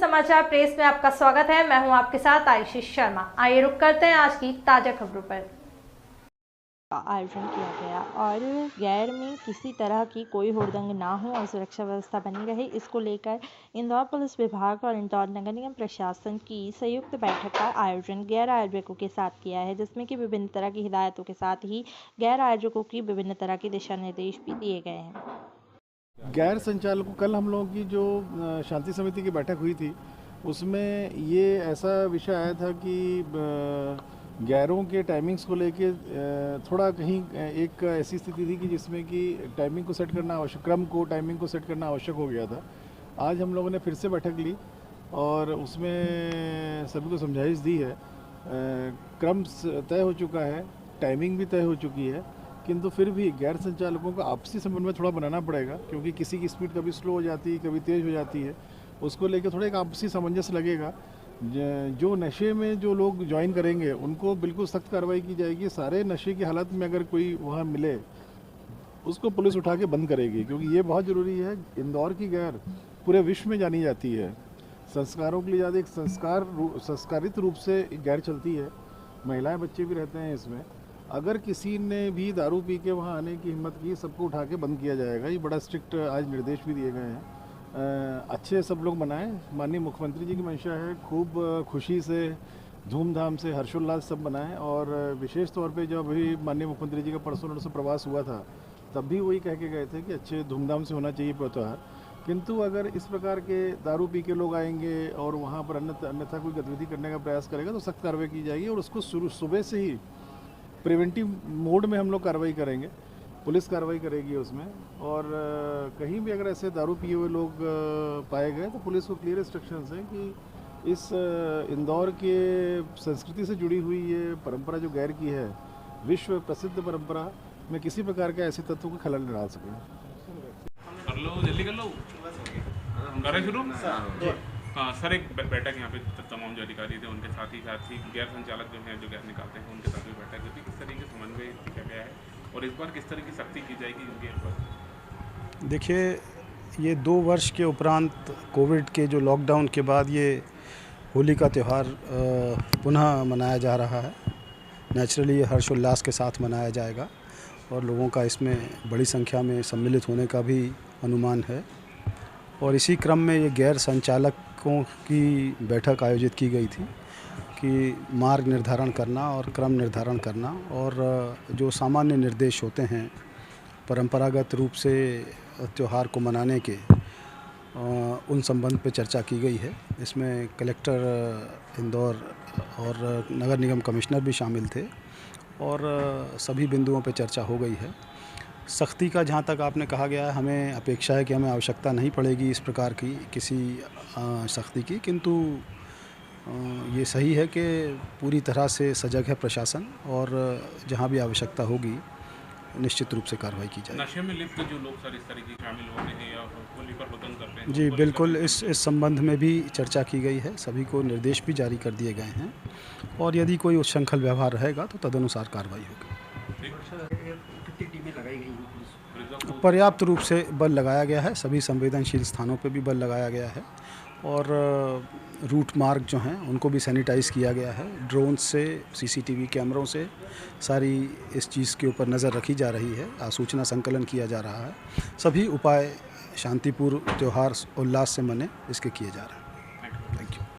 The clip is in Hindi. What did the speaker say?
समाचार प्रेस में आपका स्वागत है। मैं हूं आपके साथ आशीष शर्मा। आइए रुक करते हैं आज की ताजा खबरों पर। आयोजन किया गया और गैर में किसी तरह की कोई हुड़दंग ना हो और सुरक्षा व्यवस्था बनी रहे, इसको लेकर इंदौर पुलिस विभाग और इंदौर नगर निगम प्रशासन की संयुक्त बैठक का आयोजन गैर आयोजकों के साथ किया है, जिसमें कि विभिन्न तरह की हिदायतों के साथ ही गैर आयोजकों की विभिन्न तरह के दिशा निर्देश भी दिए गए हैं। गैर संचालकों कल हम लोगों की जो शांति समिति की बैठक हुई थी उसमें ये ऐसा विषय आया था कि गैरों के टाइमिंग्स को लेके थोड़ा कहीं एक ऐसी स्थिति थी कि जिसमें कि टाइमिंग को सेट करना आवश्यक, क्रम को टाइमिंग को सेट करना आवश्यक हो गया था। आज हम लोगों ने फिर से बैठक ली और उसमें सभी को समझाइश दी है। क्रम तय हो चुका है, टाइमिंग भी तय हो चुकी है, किंतु फिर भी गैर संचालकों का आपसी समन्वय थोड़ा बनाना पड़ेगा, क्योंकि किसी की स्पीड कभी स्लो हो जाती है, कभी तेज़ हो जाती है। उसको लेकर थोड़ा एक आपसी सामंजस्य लगेगा। जो नशे में जो लोग ज्वाइन करेंगे उनको बिल्कुल सख्त कार्रवाई की जाएगी। सारे नशे की हालत में अगर कोई वहाँ मिले उसको पुलिस उठा के बंद करेगी, क्योंकि ये बहुत ज़रूरी है। इंदौर की गैर पूरे विश्व में जानी जाती है। संस्कारों के लिए ज़्यादा एक संस्कारित रूप से गैर चलती है। महिलाएं बच्चे भी रहते हैं इसमें। अगर किसी ने भी दारू पी के वहाँ आने की हिम्मत की, सबको उठा के बंद किया जाएगा। ये बड़ा स्ट्रिक्ट आज निर्देश भी दिए गए हैं। अच्छे सब लोग मनाएं। माननीय मुख्यमंत्री जी की मंशा है, खूब खुशी से, धूमधाम से, हर्षोल्लास सब मनाएं। और विशेष तौर पे जब अभी माननीय मुख्यमंत्री जी का परसों से प्रवास हुआ था, तब भी वही कह के गए थे कि अच्छे धूमधाम से होना चाहिए त्यौहार। किंतु अगर इस प्रकार के दारू पी के लोग आएंगे और वहाँ पर अन्यथा कोई गतिविधि करने का प्रयास करेगा तो सख्त कार्रवाई की जाएगी। और उसको सुबह से ही प्रिवेंटिव मोड में हम लोग कार्रवाई करेंगे, पुलिस कार्रवाई करेगी उसमें। और कहीं भी अगर ऐसे दारू पिए हुए लोग पाए गए तो पुलिस को क्लियर इंस्ट्रक्शंस हैं कि इस इंदौर के संस्कृति से जुड़ी हुई ये परंपरा जो गैर की है, विश्व प्रसिद्ध परंपरा में किसी प्रकार के ऐसे तत्वों को खलल न डाल सकें। कर लो, जल्दी कर लो, करें शुरू। हाँ सर, एक बैठक यहाँ पे तमाम जो अधिकारी थे उनके साथ ही गैर संचालक जो हैं, जो गैर निकालते हैं, उनके साथ भी बैठक हुई थी। किस तरीके से समन्वय किया गया है और इस बार किस तरह की सख्ती की जाएगी उनके ऊपर? देखिए, ये 2 वर्ष के उपरांत कोविड के जो लॉकडाउन के बाद ये होली का त्यौहार पुनः मनाया जा रहा है। नेचुरली हर्षोल्लास के साथ मनाया जाएगा और लोगों का इसमें बड़ी संख्या में सम्मिलित होने का भी अनुमान है। और इसी क्रम में ये गैर संचालकों की बैठक आयोजित की गई थी कि मार्ग निर्धारण करना और क्रम निर्धारण करना और जो सामान्य निर्देश होते हैं परंपरागत रूप से त्यौहार को मनाने के, उन संबंध पे चर्चा की गई है। इसमें कलेक्टर इंदौर और नगर निगम कमिश्नर भी शामिल थे और सभी बिंदुओं पे चर्चा हो गई है। सख्ती का जहाँ तक आपने कहा गया है, हमें अपेक्षा है कि हमें आवश्यकता नहीं पड़ेगी इस प्रकार की किसी सख्ती की, किंतु ये सही है कि पूरी तरह से सजग है प्रशासन और जहाँ भी आवश्यकता होगी निश्चित रूप से कार्रवाई की जाएगी। नशे में लिप्त जो लोग सर इस तरीके शामिल होते हैं या होली पर हुड़दंग करते हैं, जी बिल्कुल, इस संबंध में भी चर्चा की गई है। सभी को निर्देश भी जारी कर दिए गए हैं और यदि कोई उच्छृंखल व्यवहार रहेगा तो तदनुसार कार्रवाई होगी। पर्याप्त रूप से बल लगाया गया है, सभी संवेदनशील स्थानों पर भी बल लगाया गया है और रूट मार्ग जो हैं उनको भी सैनिटाइज़ किया गया है। ड्रोन से, सीसीटीवी कैमरों से सारी इस चीज़ के ऊपर नज़र रखी जा रही है, सूचना संकलन किया जा रहा है। सभी उपाय शांतिपूर्ण त्यौहार उल्लास से मने इसके किए जा रहे हैं।